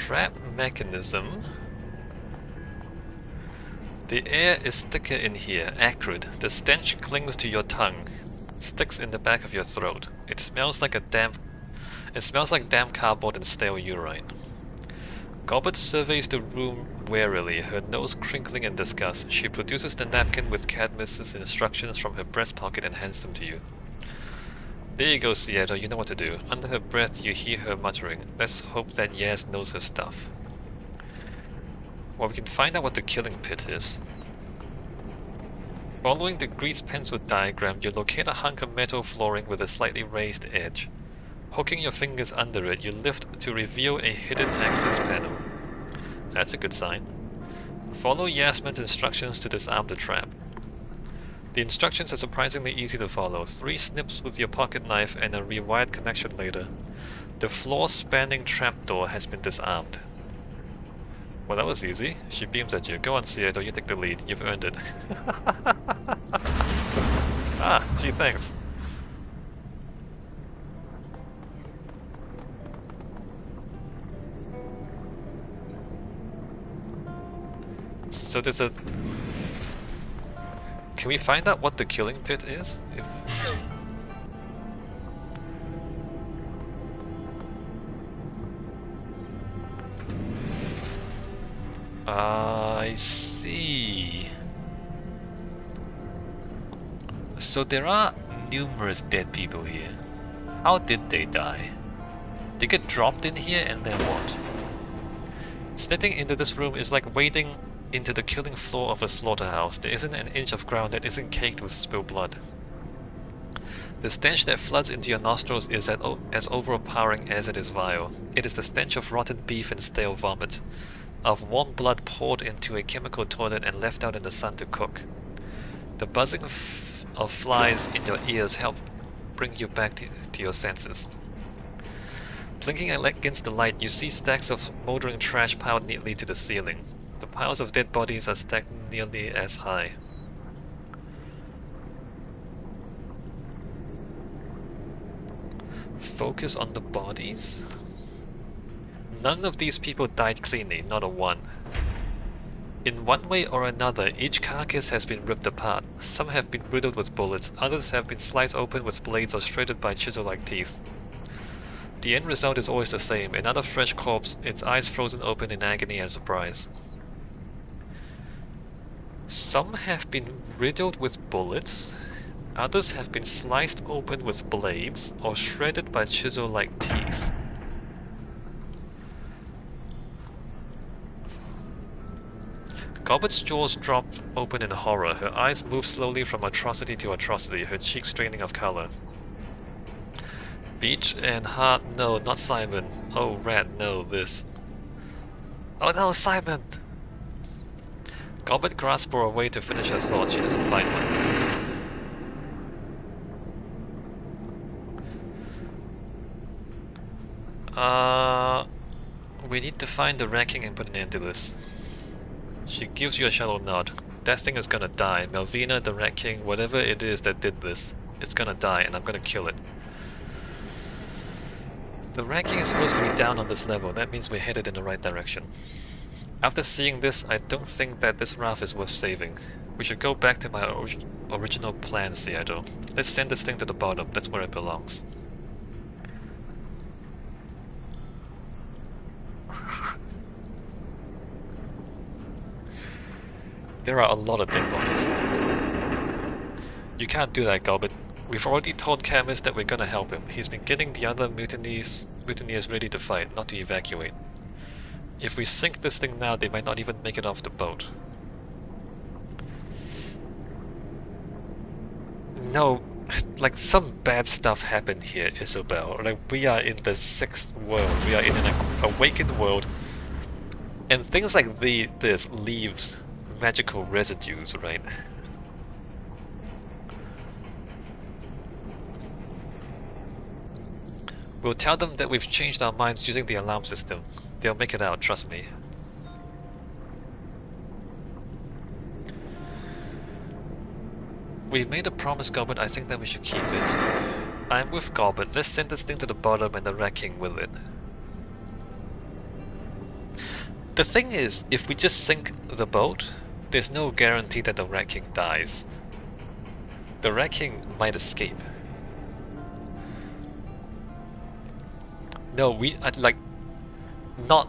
trap mechanism. The air is thicker in here, acrid. The stench clings to your tongue, sticks in the back of your throat. It smells like damp cardboard and stale urine. Gobbet surveys the room warily, her nose crinkling in disgust. She produces the napkin with Cadmus's instructions from her breast pocket and hands them to you. There you go, Seattle, you know what to do. Under her breath you hear her muttering, let's hope that Yaz knows her stuff. Well, we can find out what the killing pit is. Following the grease pencil diagram, you locate a hunk of metal flooring with a slightly raised edge. Hooking your fingers under it, you lift to reveal a hidden access panel. That's a good sign. Follow Yasmin's instructions to disarm the trap. The instructions are surprisingly easy to follow. 3 snips with your pocket knife and a rewired connection later. The floor-spanning trapdoor has been disarmed. Well, that was easy. She beams at you. Go on, Seattle, you take the lead. You've earned it. Ah, gee, thanks. So there's a... Can we find out what the killing pit is? I see. So there are numerous dead people here. How did they die? They get dropped in here and then what? Stepping into this room is like wading into the killing floor of a slaughterhouse. There isn't an inch of ground that isn't caked with spilled blood. The stench that floods into your nostrils is as overpowering as it is vile. It is the stench of rotten beef and stale vomit, of warm blood poured into a chemical toilet and left out in the sun to cook. The buzzing of flies in your ears help bring you back to your senses. Blinking against the light, you see stacks of moldering trash piled neatly to the ceiling. The piles of dead bodies are stacked nearly as high. Focus on the bodies? None of these people died cleanly, not a one. In one way or another, each carcass has been ripped apart. Some have been riddled with bullets, others have been sliced open with blades or shredded by chisel-like teeth. The end result is always the same, another fresh corpse, its eyes frozen open in agony and surprise. Some have been riddled with bullets, others have been sliced open with blades or shredded by chisel-like teeth. Gobbet's jaws dropped open in horror, her eyes moved slowly from atrocity to atrocity, her cheeks straining of color. Beach and Hart, no, not Simon. Oh, Rat, no, this. Oh no, Simon! Gobbet grasps for a way to finish her thought. She doesn't find one. We need to find the ranking and put an end to this. She gives you a shallow nod. That thing is gonna die. Malvina, the Rat King, whatever it is that did this, it's gonna die and I'm gonna kill it. The Rat King is supposed to be down on this level. That means we're headed in the right direction. After seeing this, I don't think that this raft is worth saving. We should go back to my original plan, Seattle. Let's send this thing to the bottom, that's where it belongs. There are a lot of dead bodies. You can't do that, Gobbet. We've already told Camus that we're gonna help him. He's been getting the other mutineers ready to fight, not to evacuate. If we sink this thing now, they might not even make it off the boat. No, like some bad stuff happened here, Isobel. Like we are in the 6th world, we are in an awakened world, and things like this leaves magical residues, right? We'll tell them that we've changed our minds using the alarm system. They'll make it out, trust me. We've made a promise, Gobbet. I think that we should keep it. I'm with Gobbet. Let's send this thing to the bottom and the Rat King with it. The thing is, if we just sink the boat, there's no guarantee that the Rat King dies. The Rat King might escape. No, like not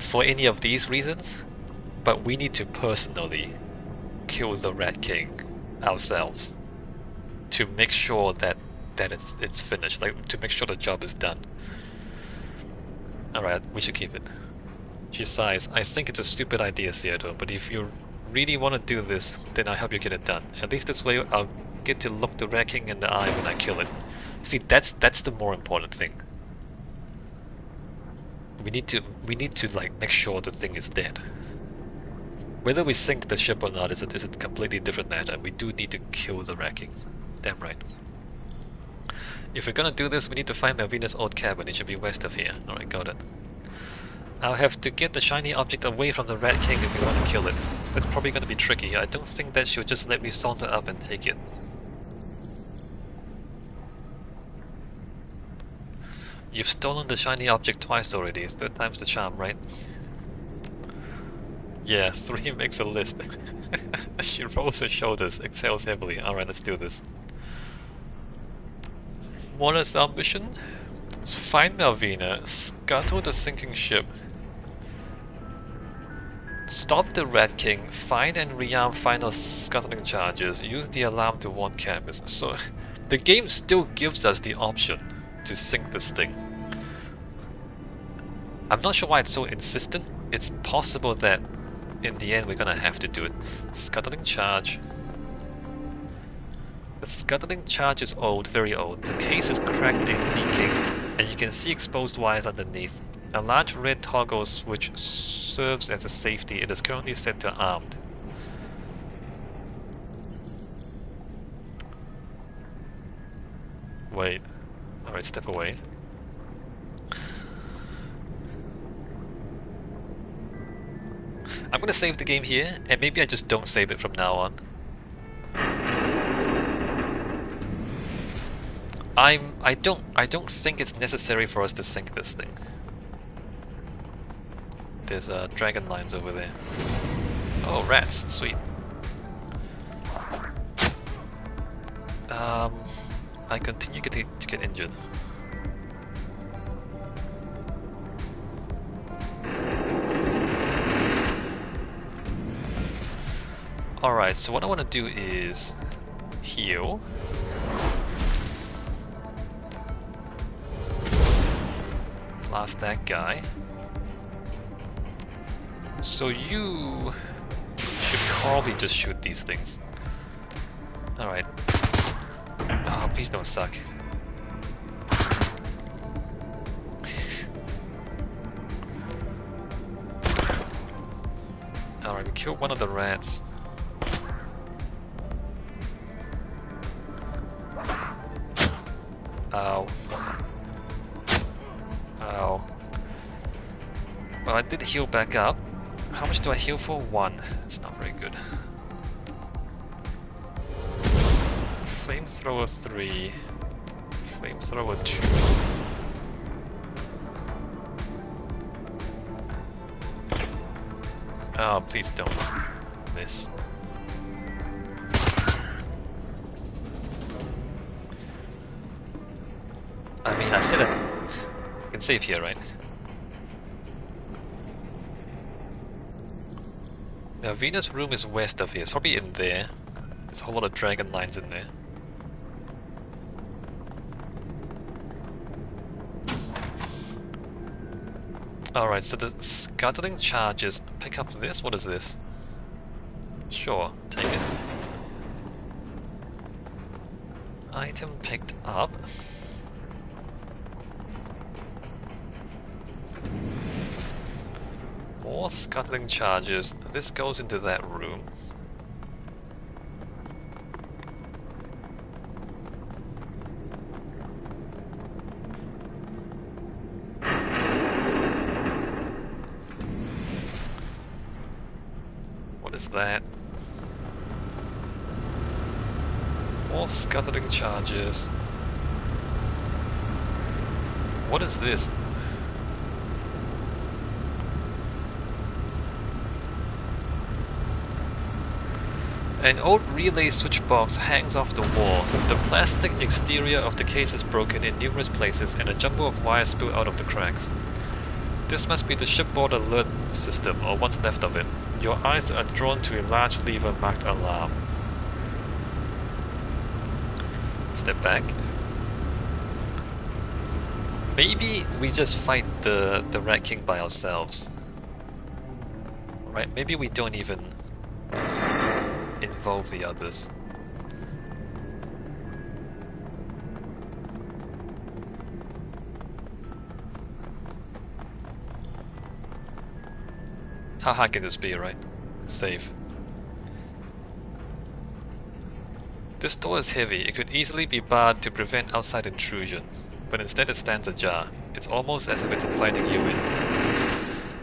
for any of these reasons, but we need to personally kill the Rat King ourselves to make sure that it's finished, like to make sure the job is done. Alright, we should keep it. She sighs. I think it's a stupid idea, Seattle, but if you really want to do this, then I'll help you get it done. At least this way I'll get to look the Rat King in the eye when I kill it. See, that's the more important thing. We need to like make sure the thing is dead. Whether we sink the ship or not is a completely different matter. We do need to kill the Rat King. Damn right. If we're gonna do this, we need to find Malvina's old cabin. It should be west of here. Alright, got it. I'll have to get the shiny object away from the Rat King if we want to kill it. That's probably gonna be tricky. I don't think that she'll just let me saunter up and take it. You've stolen the shiny object twice already. Third time's the charm, right? Yeah, 3 makes a list. She rolls her shoulders, exhales heavily. Alright, let's do this. What is our mission? Find Malvina, scuttle the sinking ship, stop the Rat King, find and rearm final scuttling charges, use the alarm to warn campers. So, the game still gives us the option to sink this thing. I'm not sure why it's so insistent. It's possible that in the end we're gonna have to do it. Scuttling charge. The scuttling charge is old, very old. The case is cracked and leaking, and you can see exposed wires underneath. A large red toggle switch serves as a safety. It is currently set to armed. Wait. Alright, step away. I'm gonna save the game here, and maybe I just don't save it from now on. I don't think it's necessary for us to sink this thing. There's dragon lines over there. Oh, rats, sweet. I continue to get injured. Alright, so what I want to do is heal. Blast that guy. So you should probably just shoot these things. Alright. Oh, please don't suck. Alright, we killed one of the rats. Ow. Ow. Well, I did heal back up. How much do I heal for? 1. It's not very good. Flamethrower 3. Flamethrower 2. Oh, please don't miss. I mean, I said it. I can save here, right? Now, Venus' room is west of here. It's probably in there. There's a whole lot of dragon lines in there. Alright, so the scuttling charges pick up this. What is this? Sure, take it. Item picked up. More scuttling charges. This goes into that room. What is that? More scuttling charges. What is this? An old relay switch box hangs off the wall. The plastic exterior of the case is broken in numerous places and a jumble of wires spill out of the cracks. This must be the shipboard alert system, or what's left of it. Your eyes are drawn to a large lever marked alarm. Step back. Maybe we just fight the Rat King by ourselves. Right, maybe we don't even involve the others. How hard can this be, right? Save. This door is heavy. It could easily be barred to prevent outside intrusion, but instead it stands ajar. It's almost as if it's inviting you in.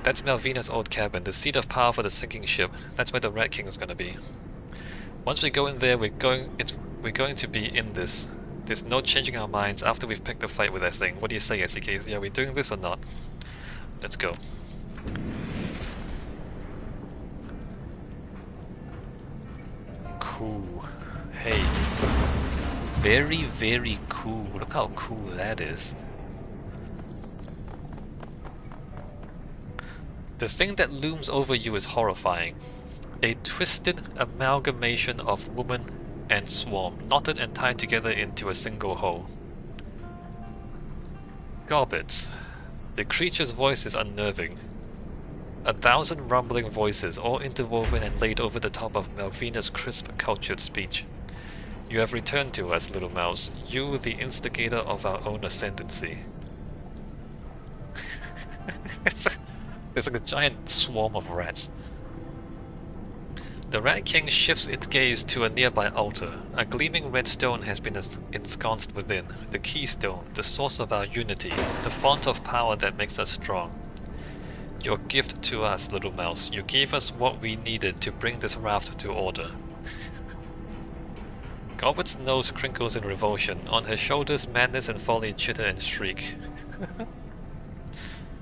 That's Malvina's old cabin, the seat of power for the sinking ship. That's where the Rat King is gonna be. Once we go in there, we're going to be in this. There's no changing our minds after we've picked a fight with that thing. What do you say, SEK? Yeah, we doing this or not? Let's go. Cool. Hey. Very, very cool. Look how cool that is. The thing that looms over you is horrifying. A twisted amalgamation of woman and swarm, knotted and tied together into a single whole. Gobbets. The creature's voice is unnerving. 1,000 rumbling voices, all interwoven and laid over the top of Malvina's crisp, cultured speech. You have returned to us, little mouse. You, the instigator of our own ascendancy. There's like a giant swarm of rats. The Rat King shifts its gaze to a nearby altar. A gleaming red stone has been ensconced within. The keystone, the source of our unity, the font of power that makes us strong. Your gift to us, little mouse. You gave us what we needed to bring this raft to order. Gobbet's nose crinkles in revulsion. On her shoulders, madness and folly chitter and shriek.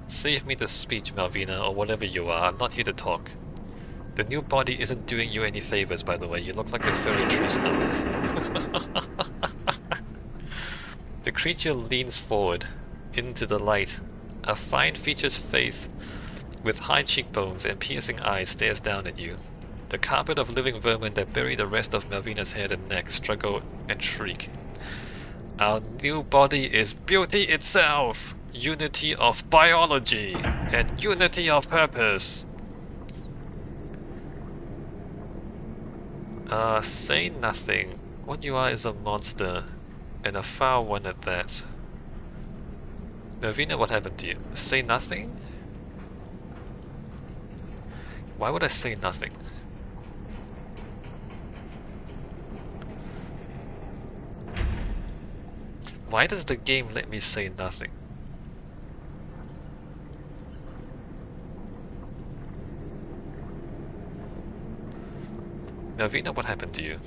Save me the speech, Malvina, or whatever you are. I'm not here to talk. The new body isn't doing you any favors, by the way. You look like a furry tree stump. The creature leans forward into the light. A fine-featured face with high cheekbones and piercing eyes stares down at you. The carpet of living vermin that bury the rest of Malvina's head and neck struggle and shriek. Our new body is beauty itself! Unity of biology! And unity of purpose! Say nothing. What you are is a monster. And a foul one at that. Malvina, what happened to you? Say nothing? Why would I say nothing? Why does the game let me say nothing? Malvina, what happened to you?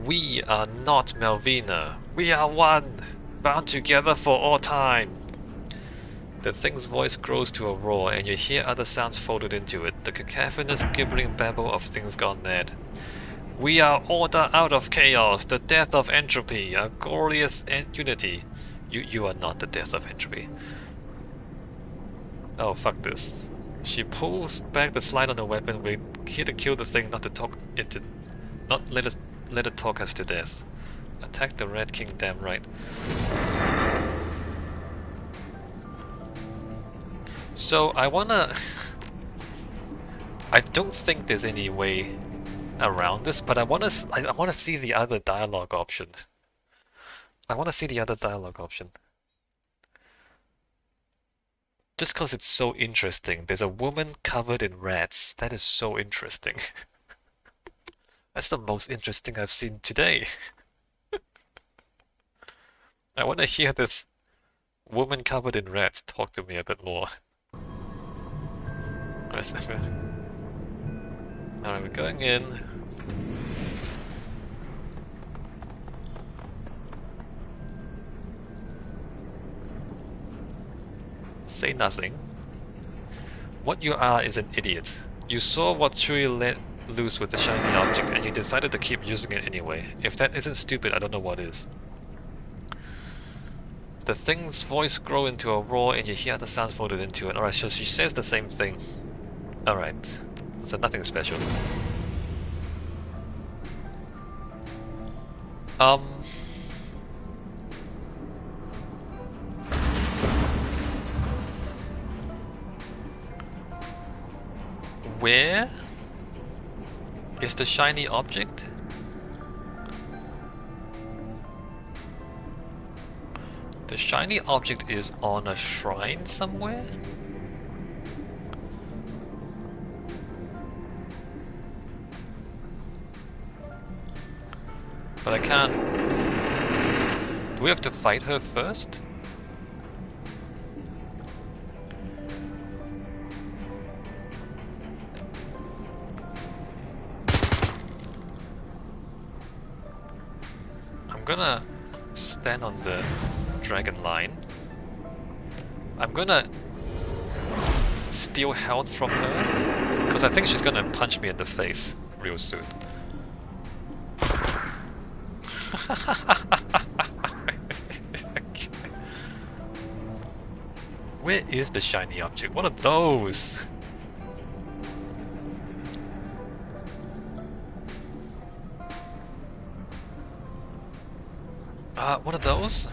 We are not Malvina. We are one, bound together for all time. The thing's voice grows to a roar, and you hear other sounds folded into it, the cacophonous gibbering babble of things gone mad. We are order out of chaos, the death of entropy, a glorious unity. You are not the death of entropy. Oh, fuck this. She pulls back the slide on her weapon. We're here to kill the thing, not to talk it to... Not let it talk us to death. Attack the Rat King, damn right. So, I wanna... I don't think there's any way around this, but I wanna see the other dialogue option. I wanna see the other dialogue option. Just because it's so interesting. There's a woman covered in rats. That is so interesting. That's the most interesting I've seen today. I want to hear this woman covered in rats talk to me a bit more. Alright, we're going in. Say nothing. What you are is an idiot. You saw what truly loose with the shiny object and you decided to keep using it anyway. If that isn't stupid, I don't know what is. The thing's voice grow into a roar and you hear the sounds folded into it. Alright, so she says the same thing. Alright, so nothing special. Where is the shiny object? The shiny object is on a shrine somewhere? But I can't... Do we have to fight her first? I'm gonna stand on the dragon line. I'm gonna steal health from her because I think she's gonna punch me in the face real soon. Where is the shiny object? What are those? What are those?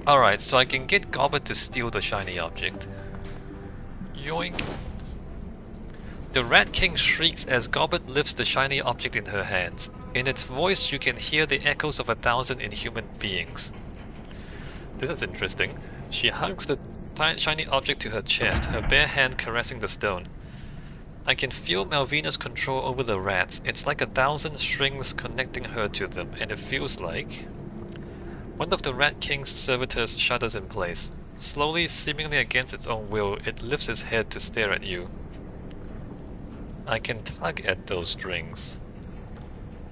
Alright, so I can get Gobbet to steal the shiny object. Yoink. The Rat King shrieks as Gobbet lifts the shiny object in her hands. In its voice you can hear the echoes of 1,000 inhuman beings. This is interesting. She hugs the shiny object to her chest, her bare hand caressing the stone. I can feel Malvina's control over the rats. It's like 1,000 strings connecting her to them, and it feels like... One of the Rat King's servitors shudders in place. Slowly, seemingly against its own will, it lifts its head to stare at you. I can tug at those strings.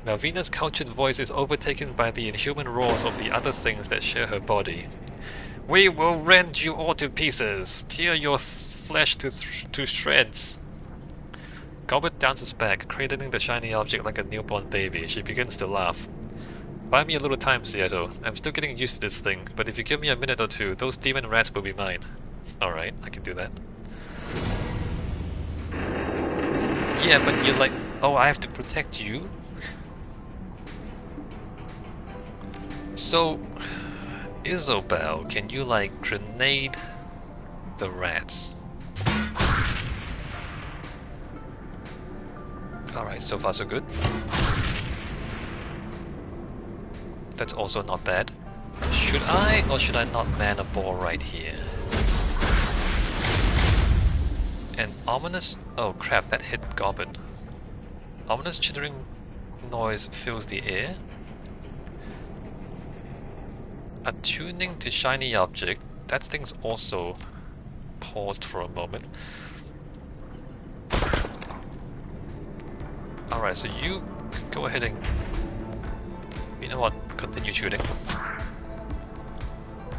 Malvina's cultured voice is overtaken by the inhuman roars of the other things that share her body. We will rend you all to pieces, tear your flesh to shreds. Gobbet dances back, cradling the shiny object like a newborn baby. She begins to laugh. Buy me a little time, Seattle. I'm still getting used to this thing, but if you give me a minute or two, those demon rats will be mine. Alright, I can do that. Yeah, but you're like... Oh, I have to protect you? So... Isobel, can you like grenade the rats? Alright, so far so good. That's also not bad. Should I or should I not man a ball right here? An ominous... Oh crap, that hit Gobbet. Ominous chittering noise fills the air. Attuning to shiny object. That thing's also paused for a moment. Alright, so you go ahead and... You know what? Continue shooting.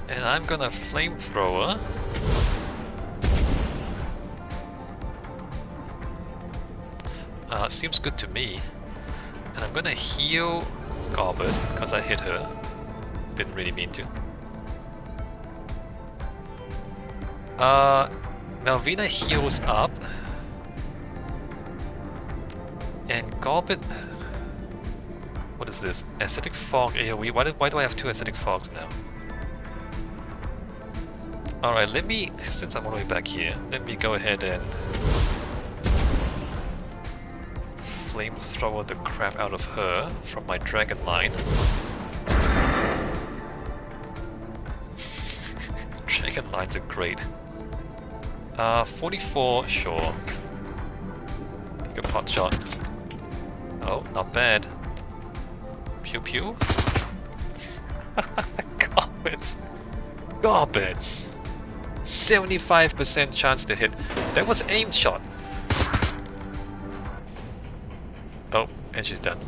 And I'm gonna flamethrower. Seems good to me. And I'm gonna heal Gobbet, because I hit her. Didn't really mean to. Malvina heals up. And Gobbet... What is this? Acidic Fog AoE? Why do I have two Acidic Fogs now? Alright, let me... Since I'm all the way back here, let me go ahead and... Flamethrower the crap out of her from my dragon line. Dragon lines are great. 44, sure. Take a pot shot. Oh, not bad. Pew pew. Gobbets. Gobbets. 75% chance to hit. That was aim shot. Oh, and she's done.